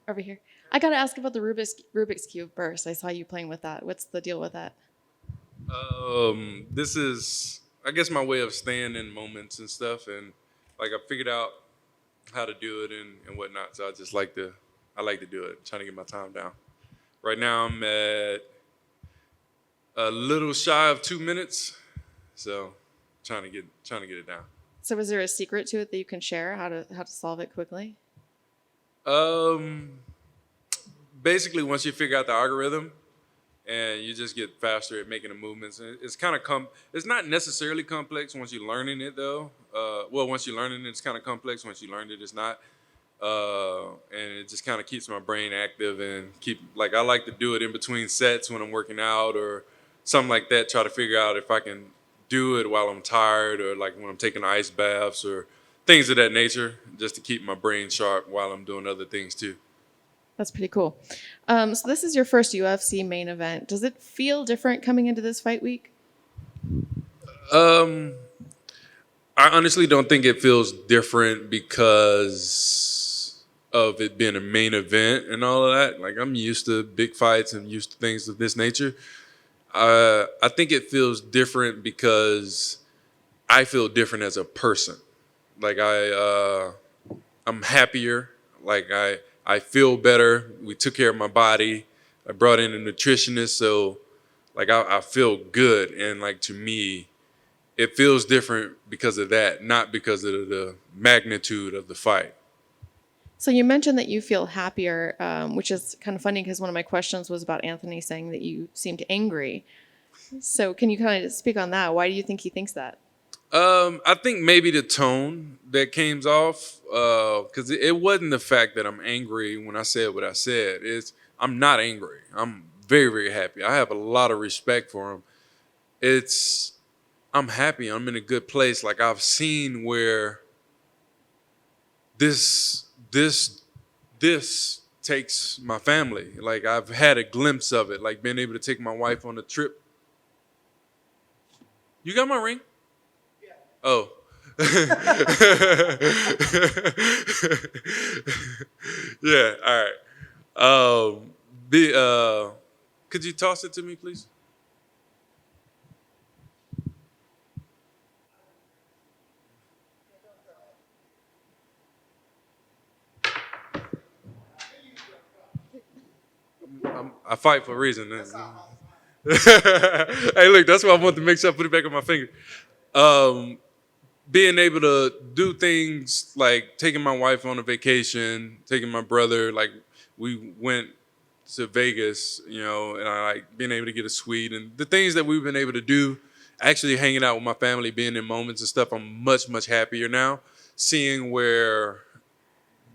Over here. I got to ask about the Rubik's Cube burst. I saw you playing with that. What's the deal with that? This is, I guess, my way of staying in moments and stuff, and like I figured out how to do it and whatnot. So I like to do it, trying to get my time down. Right now I'm at a little shy of 2 minutes, so trying to get it down. So is there a secret to it that you can share how to solve it quickly? Um, Basically, once you figure out the algorithm, and you just get faster at making the movements. And it's kind of it's not necessarily complex once you're learning it though. Once you're learning it, it's kind of complex. Once you learn it, it's not. And it just kind of keeps my brain active and I like to do it in between sets when I'm working out or something like that. Try to figure out if I can do it while I'm tired or like when I'm taking ice baths or things of that nature, just to keep my brain sharp while I'm doing other things too. That's pretty cool. So this is your first UFC main event. Does it feel different coming into this fight week? Um, I honestly don't think it feels different because of it being a main event and all of that. Like I'm used to big fights and used to things of this nature. I think it feels different because I feel different as a person. Like I'm happier. I feel better. We took care of my body. I brought in a nutritionist, so like I feel good. And like to me, it feels different because of that, not because of the magnitude of the fight. So you mentioned that you feel happier, which is kind of funny because one of my questions was about Anthony saying that you seemed angry. So can you kind of speak on that? Why do you think he thinks that? I think maybe the tone that came off, because it wasn't the fact that I'm angry when I said what I said. I'm not angry. I'm very, very happy. I have a lot of respect for him. I'm happy. I'm in a good place. Like I've seen where this takes my family. Like I've had a glimpse of it. Like being able to take my wife on a trip. You got my ring? Oh. Yeah, all right. The Could you toss it to me, please? I fight for a reason. Hey, look, that's why I want to make sure I put it back on my finger. Um, Being able to do things like taking my wife on a vacation, taking my brother, like we went to Vegas, and I like being able to get a suite and the things that we've been able to do, actually hanging out with my family, being in moments and stuff. I'm much, much happier now seeing where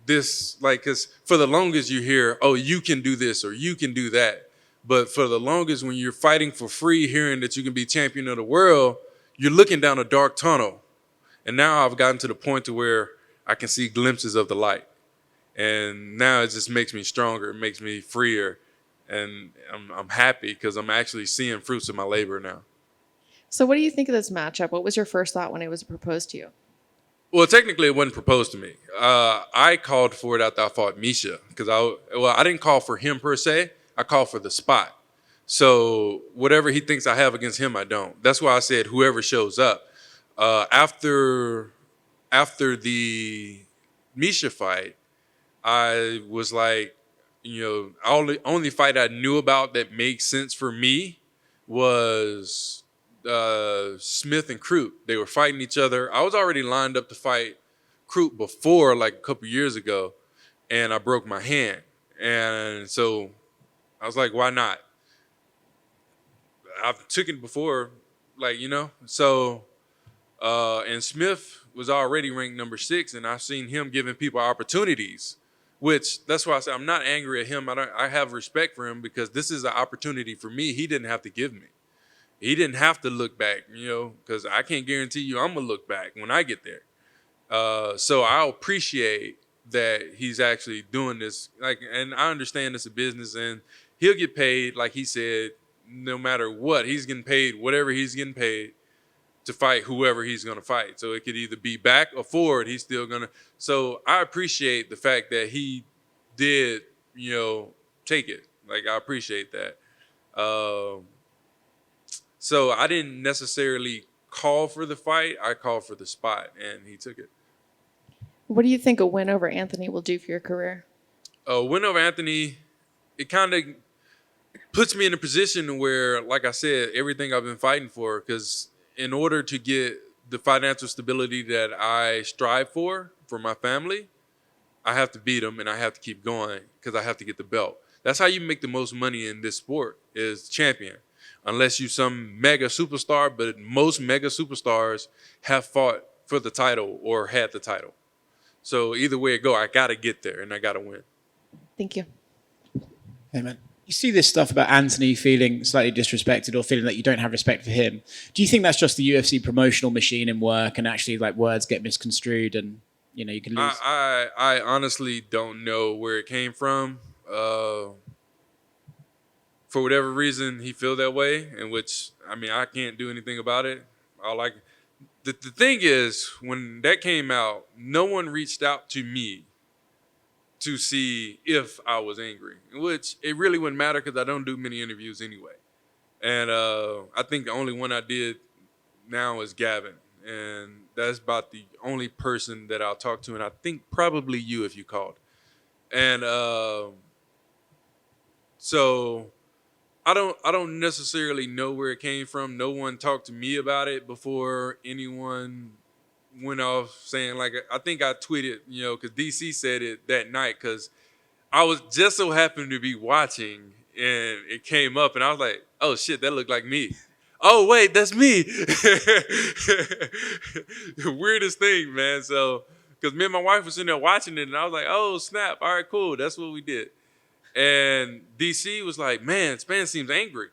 because for the longest you hear, oh, you can do this or you can do that. But for the longest, when you're fighting for free, hearing that you can be champion of the world, you're looking down a dark tunnel. And now I've gotten to the point to where I can see glimpses of the light. And now it just makes me stronger. It makes me freer. And I'm happy because I'm actually seeing fruits of my labor now. So what do you think of this matchup? What was your first thought when it was proposed to you? Well, technically, it wasn't proposed to me. I called for it after I fought Misha because I didn't call for him per se. I called for the spot. So whatever he thinks I have against him, I don't. That's why I said whoever shows up. After the Misha fight, I was like, only fight I knew about that makes sense for me was Smith and Crute. They were fighting each other. I was already lined up to fight Crute before, like a couple years ago, and I broke my hand. And so I was like, why not? I've taken it before, So, and Smith was already ranked number 6, and I've seen him giving people opportunities, which that's why I say I'm not angry at him. I have respect for him because this is an opportunity for me. He didn't have to give me. He didn't have to look back, because I can't guarantee you I'm going to look back when I get there. So I appreciate that he's actually doing this. And I understand it's a business, and he'll get paid, like he said, no matter what. He's getting paid whatever he's getting paid to fight whoever he's going to fight. So it could either be back or forward. He's still going to. So I appreciate the fact that he did take it. Like, I appreciate that. So I didn't necessarily call for the fight. I called for the spot, and he took it. What do you think a win over Anthony will do for your career? Win over Anthony, it kind of puts me in a position where, like I said, everything I've been fighting for, because in order to get the financial stability that I strive for my family, I have to beat him and I have to keep going because I have to get the belt. That's how you make the most money in this sport, is champion. Unless you some mega superstar, but most mega superstars have fought for the title or had the title. So either way it go, I got to get there and I got to win. Thank you. Amen. You see this stuff about Anthony feeling slightly disrespected or feeling that you don't have respect for him. Do you think that's just the UFC promotional machine in work, and actually like words get misconstrued and you can lose? I honestly don't know where it came from. For whatever reason, he feel that way, in which, I can't do anything about it. The thing is, when that came out, no one reached out to me to see if I was angry, which it really wouldn't matter because I don't do many interviews anyway. And I think the only one I did now is Gavin. And that's about the only person that I'll talk to. And I think probably you if you called. And so I don't necessarily know where it came from. No one talked to me about it before anyone went off saying, like, I think I tweeted, because DC said it that night, because I was just so happened to be watching and it came up and I was like, oh shit, that looked like me. Oh wait, that's me. Weirdest thing, man. So, because me and my wife was sitting there watching it and I was like, oh snap, all right, cool, that's what we did. And DC was like, man, Spann seems angry.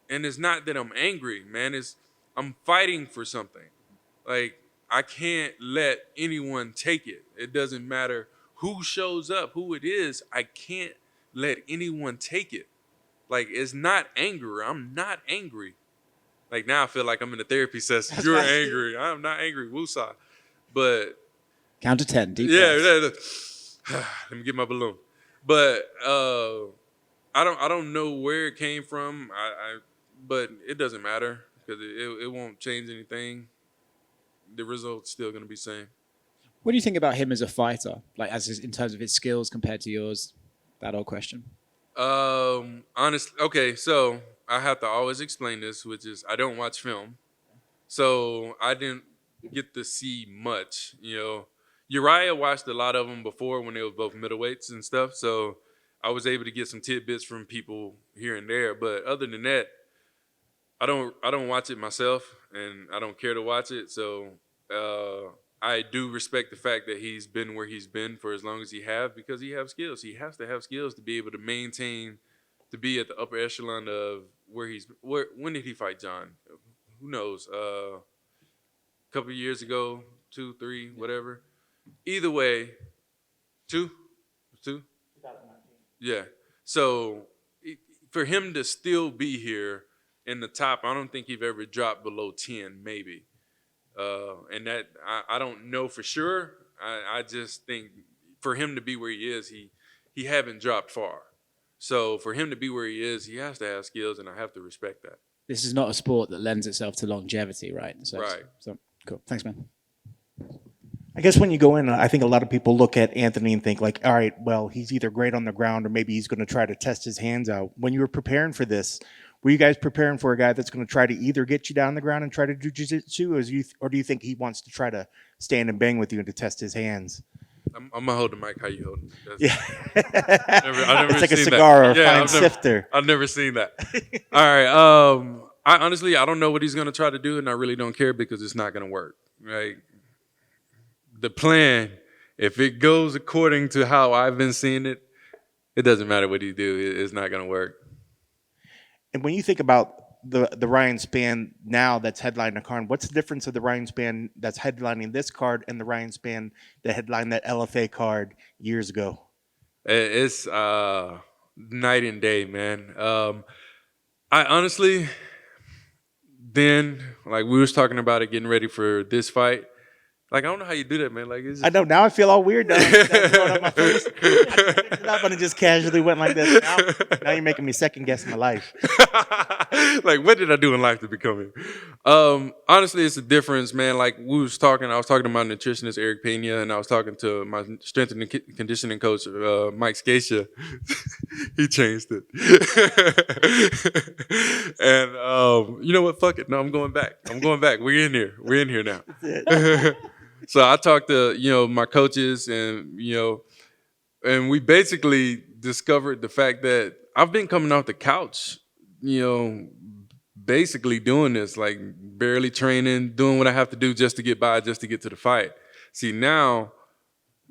And it's not that I'm angry, man. I'm fighting for something. Like, I can't let anyone take it. It doesn't matter who shows up, who it is. I can't let anyone take it. Like, it's not anger. I'm not angry. Like, now I feel like I'm in a therapy session. That's You're right. angry. I'm not angry. Woosah. But Count to 10. Deep breaths. Let me get my balloon. But I don't know where it came from. But it doesn't matter because it won't change anything. The result's still going to be the same. What do you think about him as a fighter? Like, in terms of his skills compared to yours? That old question. Honestly, okay, so I have to always explain this, which is I don't watch film. So I didn't get to see much, Uriah watched a lot of them before when they were both middleweights and stuff. So I was able to get some tidbits from people here and there. But other than that, I don't watch it myself, and I don't care to watch it. So I do respect the fact that he's been where he's been for as long as he have, because he has skills. He has to have skills to be able to maintain, to be at the upper echelon of when did he fight John? Who knows? A couple of years ago, 2, 3, whatever. Either way, 2? 2019. Yeah. So for him to still be here in the top, I don't think he've ever dropped below 10, maybe. And that I don't know for sure. I just think for him to be where he is, he haven't dropped far. So for him to be where he is, he has to have skills, and I have to respect that. This is not a sport that lends itself to longevity, right? Right. So cool. Thanks, man. I guess when you go in, I think a lot of people look at Anthony and think like, all right, well, he's either great on the ground or maybe he's going to try to test his hands out. When you were preparing for this, were you guys preparing for a guy that's going to try to either get you down the ground and try to do jiu-jitsu, or do you think he wants to try to stand and bang with you and to test his hands? I'm going to hold the mic. How you holding? Yeah. I've never it's like a seen cigar that. or a fine sifter. I've never seen that. All right. I honestly don't know what he's going to try to do, and I really don't care because it's not going to work. Right? The plan, if it goes according to how I've been seeing it, it doesn't matter what he do. It's not going to work. And when you think about the Ryan Spann now that's headlining the card, what's the difference of the Ryan Spann that's headlining this card and the Ryan Spann that headlined that LFA card years ago? It's night and day, man. I honestly, then, like we was talking about it, getting ready for this fight, Like, I don't know how you do that, man. Like, it's I know. Now I feel all weird. Now I'm throwing up my face. I picked it up and it just casually went like this. Now you're making me second guess my life. like, what did I do in life to become him? Honestly, it's a difference, man. Like, I was talking to my nutritionist, Eric Pena, and I was talking to my strength and conditioning coach, Mike Scacia. He changed it. And you know what? Fuck it. No, I'm going back. We're in here. We're in here now. So I talked to, my coaches and, and we basically discovered the fact that I've been coming off the couch, basically doing this, like barely training, doing what I have to do just to get by, just to get to the fight. See, now,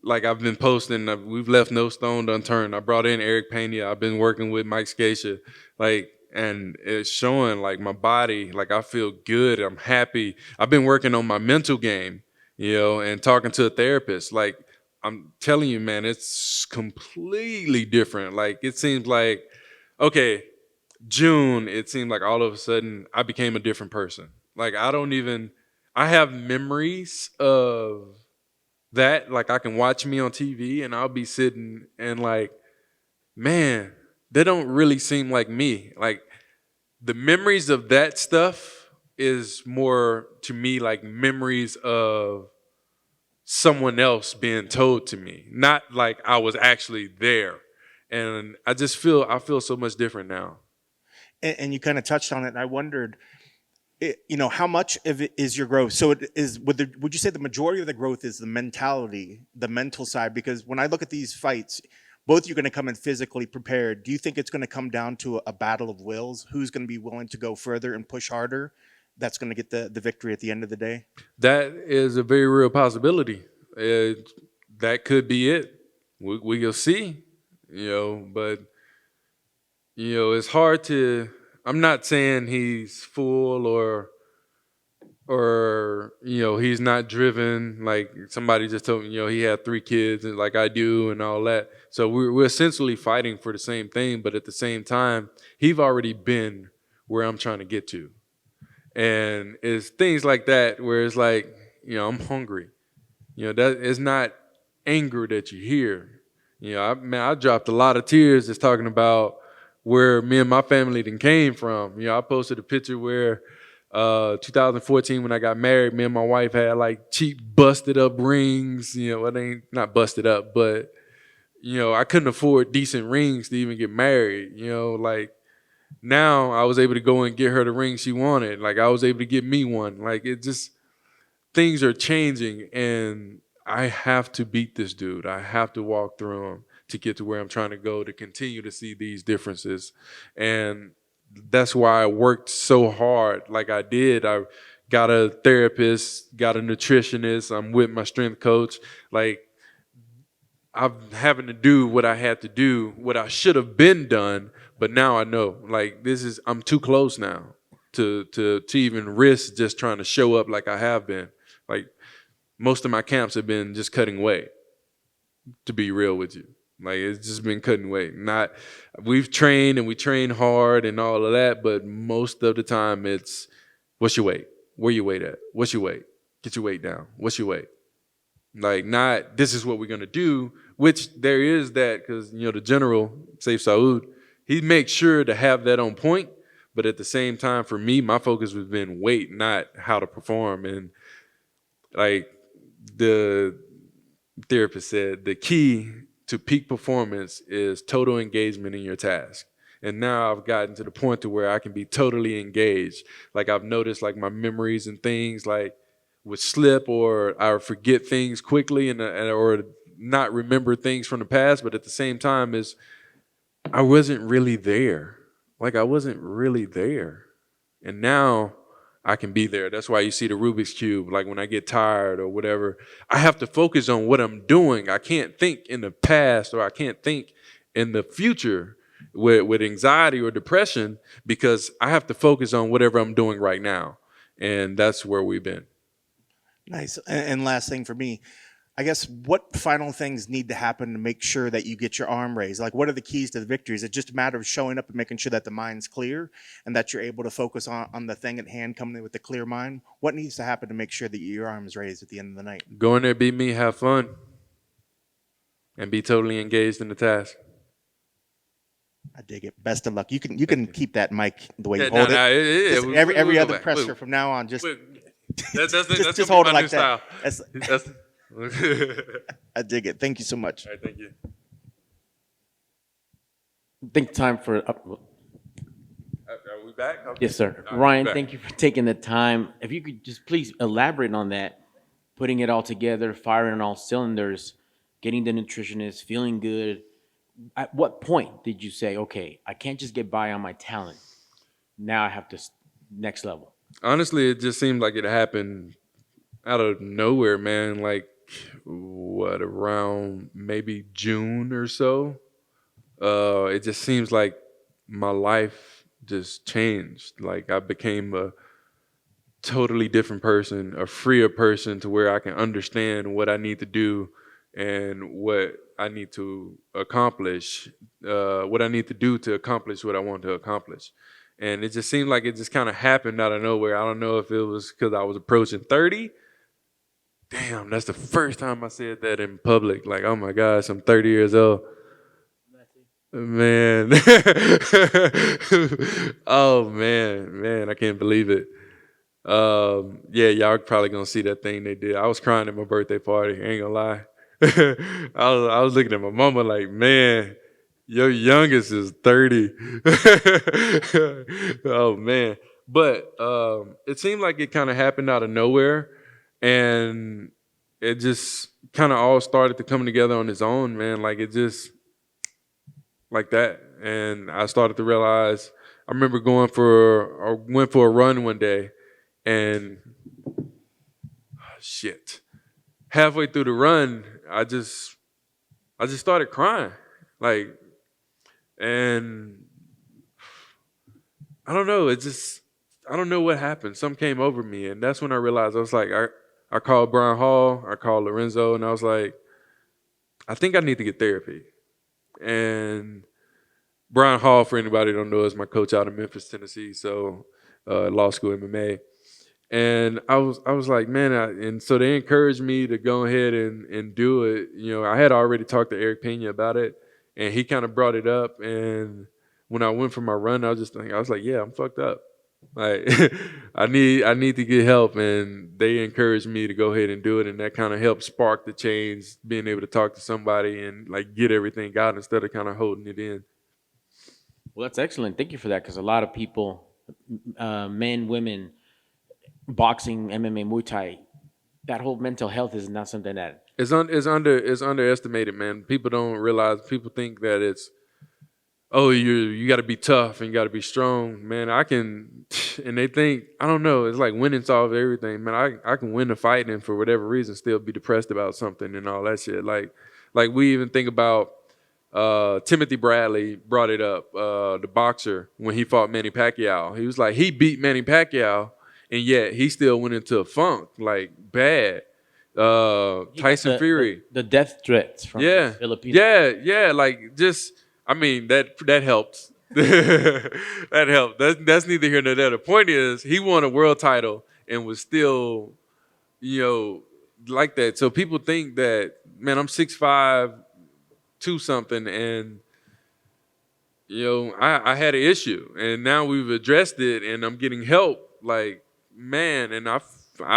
like I've been posting, we've left no stone unturned. I brought in Eric Pena. I've been working with Mike Scacia, and it's showing like my body, like I feel good. I'm happy. I've been working on my mental game, and talking to a therapist. Like I'm telling you, man, it's completely different. Like it seems like, okay, June, it seemed like all of a sudden I became a different person. Like I have memories of that. Like I can watch me on TV and I'll be sitting and like, man, they don't really seem like me. Like the memories of that stuff is more to me like memories of someone else being told to me, not like I was actually there. And I feel so much different now. And you kind of touched on it, and I wondered, how much of it is your growth? So it is. Would you say the majority of the growth is the mentality, the mental side? Because when I look at these fights, both you're going to come in physically prepared. Do you think it's going to come down to a battle of wills? Who's going to be willing to go further and push harder? That's going to get the victory at the end of the day? That is a very real possibility. That could be it. We'll see, but, it's hard to, I'm not saying he's full or he's not driven. Like somebody just told me, he had 3 kids and like I do and all that. So we're essentially fighting for the same thing, but at the same time, he's already been where I'm trying to get to. And it's things like that where it's like, I'm hungry. That is not anger that you hear. I dropped a lot of tears just talking about where me and my family then came from. I posted a picture where 2014 when I got married, me and my wife had like cheap busted up rings. It ain't not busted up, but I couldn't afford decent rings to even get married. Like now I was able to go and get her the ring she wanted. Like I was able to get me one. Like it just, things are changing and I have to beat this dude. I have to walk through him to get to where I'm trying to go, to continue to see these differences. And that's why I worked so hard like I did. I got a therapist, got a nutritionist. I'm with my strength coach. Like I'm having to do what I had to do, what I should have been done. But now I know, like I'm too close now to even risk just trying to show up like I have been. Like most of my camps have been just cutting weight, to be real with you. Like it's just been cutting weight. We've trained and we train hard and all of that, but most of the time it's, what's your weight? Where your weight at? What's your weight? Get your weight down. What's your weight? Like not, this is what we're gonna do, which there is that, because the general, Saif Saud, he makes sure to have that on point. But at the same time, for me, my focus has been weight, not how to perform. And like the therapist said, the key to peak performance is total engagement in your task. And now I've gotten to the point to where I can be totally engaged. Like I've noticed like my memories and things like would slip, or I forget things quickly or not remember things from the past. But at the same time I wasn't really there. Like I wasn't really there. And now I can be there. That's why you see the Rubik's Cube. Like when I get tired or whatever, I have to focus on what I'm doing. I can't think in the past, or I can't think in the future with anxiety or depression, because I have to focus on whatever I'm doing right now. And that's where we've been. Nice. And last thing for me, I guess what final things need to happen to make sure that you get your arm raised? Like, what are the keys to the victory? Is it just a matter of showing up and making sure that the mind's clear and that you're able to focus on the thing at hand, coming in with a clear mind? What needs to happen to make sure that your arm is raised at the end of the night? Go in there, beat me, have fun, and be totally engaged in the task. I dig it. Best of luck. You can keep that mic the way you Yeah, hold nah, it. Just we'll every go other back. presser from now on, just That's just gonna hold be it my like new style. that. That's I dig it. Thank you so much. All right, thank you. I think time for Are we back? Okay. yes, sir. All right, Ryan, back. thank you for taking the time. If you could just please elaborate on that, putting it all together, firing on all cylinders, getting the nutritionist, feeling good. At what point did you say, okay, I can't just get by on my talent. Now I have to next level. Honestly, it just seemed like it happened out of nowhere, man. Like, what, around maybe June or so? It just seems like my life just changed. Like, I became a totally different person, a freer person, to where I can understand what I need to do and what I need to accomplish, what I need to do to accomplish what I want to accomplish. And it just seemed like it just kind of happened out of nowhere. I don't know if it was because I was approaching 30. Damn, that's the first time I said that in public. Like, oh my gosh, I'm 30 years old. Man. Oh man, I can't believe it. Yeah, y'all probably gonna see that thing they did. I was crying at my birthday party, ain't gonna lie. I was looking at my mama like, man, your youngest is 30. Oh man. But it seemed like it kind of happened out of nowhere, and it just kind of all started to come together on its own, man. Like, it just like that. And I started to realize, I remember went for a run one day, and shit. Halfway through the run, I just started crying. Like, and I don't know, I don't know what happened. Something came over me, and that's when I realized, I was like, I called Brian Hall, I called Lorenzo, and I was like, I think I need to get therapy. And Brian Hall, for anybody who don't know, is my coach out of Memphis, Tennessee, so law school MMA. And I was like, man, and so they encouraged me to go ahead and do it. You know, I had already talked to Eric Pena about it, and he kind of brought it up. And when I went for my run, I was like, yeah, I'm fucked up. Like, I need to get help, and they encouraged me to go ahead and do it, and that kind of helped spark the change, being able to talk to somebody and like get everything out instead of kind of holding it in. Well, that's excellent. Thank you for that, because a lot of people, men, women, boxing, MMA, Muay Thai, that whole mental health is not something that It's underestimated, man. People don't realize. People think that it's, oh, you got to be tough and you got to be strong, man. And they think, I don't know. It's like winning solves everything, man. I can win a fight and for whatever reason still be depressed about something and all that shit. Like we even think about Timothy Bradley brought it up, the boxer, when he fought Manny Pacquiao. He was like, he beat Manny Pacquiao, and yet he still went into a funk, like bad. Tyson Fury. The death threats from the Philippines. Yeah, like just, I mean, that helped. That helped. That's neither here nor there. The point is, he won a world title and was still, like that. So people think that, man, I'm 6'5", 2 something, and I had an issue, and now we've addressed it, and I'm getting help. Like, man, and I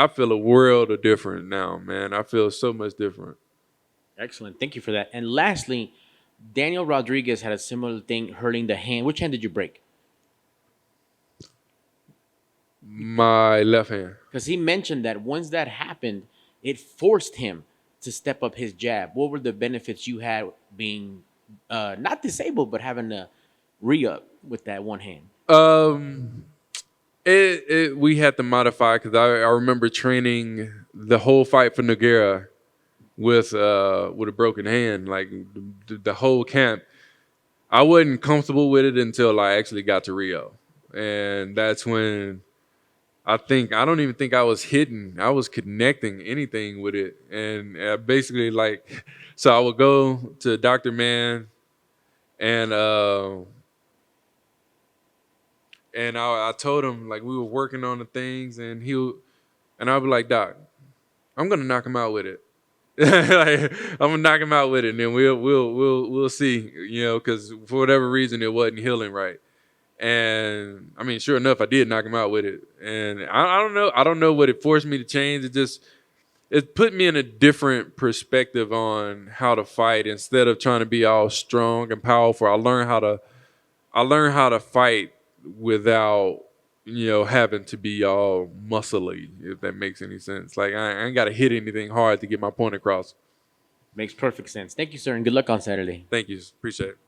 feel a world of different now, man. I feel so much different. Excellent. Thank you for that. And lastly, Daniel Rodriguez had a similar thing, hurting the hand. Which hand did you break? My left hand. Because he mentioned that once that happened, it forced him to step up his jab. What were the benefits you had being not disabled, but having to re-up with that one hand? We had to modify, because I remember training the whole fight for Nogueira with a broken hand, like the whole camp. I wasn't comfortable with it until I actually got to Rio, and that's when I don't even think I was hitting. I was connecting anything with it, and basically like, so I would go to Dr. Mann, and I told him like we were working on the things, and I'd be like, Doc, I'm gonna knock him out with it. Like, I'm gonna knock him out with it, and then we'll see, because for whatever reason it wasn't healing right. And I mean, sure enough, I did knock him out with it. And I don't know what it forced me to change. It put me in a different perspective on how to fight. Instead of trying to be all strong and powerful, I learned how to fight without, having to be all muscly, if that makes any sense. Like I ain't got to hit anything hard to get my point across. Makes perfect sense. Thank you, sir, and good luck on Saturday. Thank you. Appreciate it.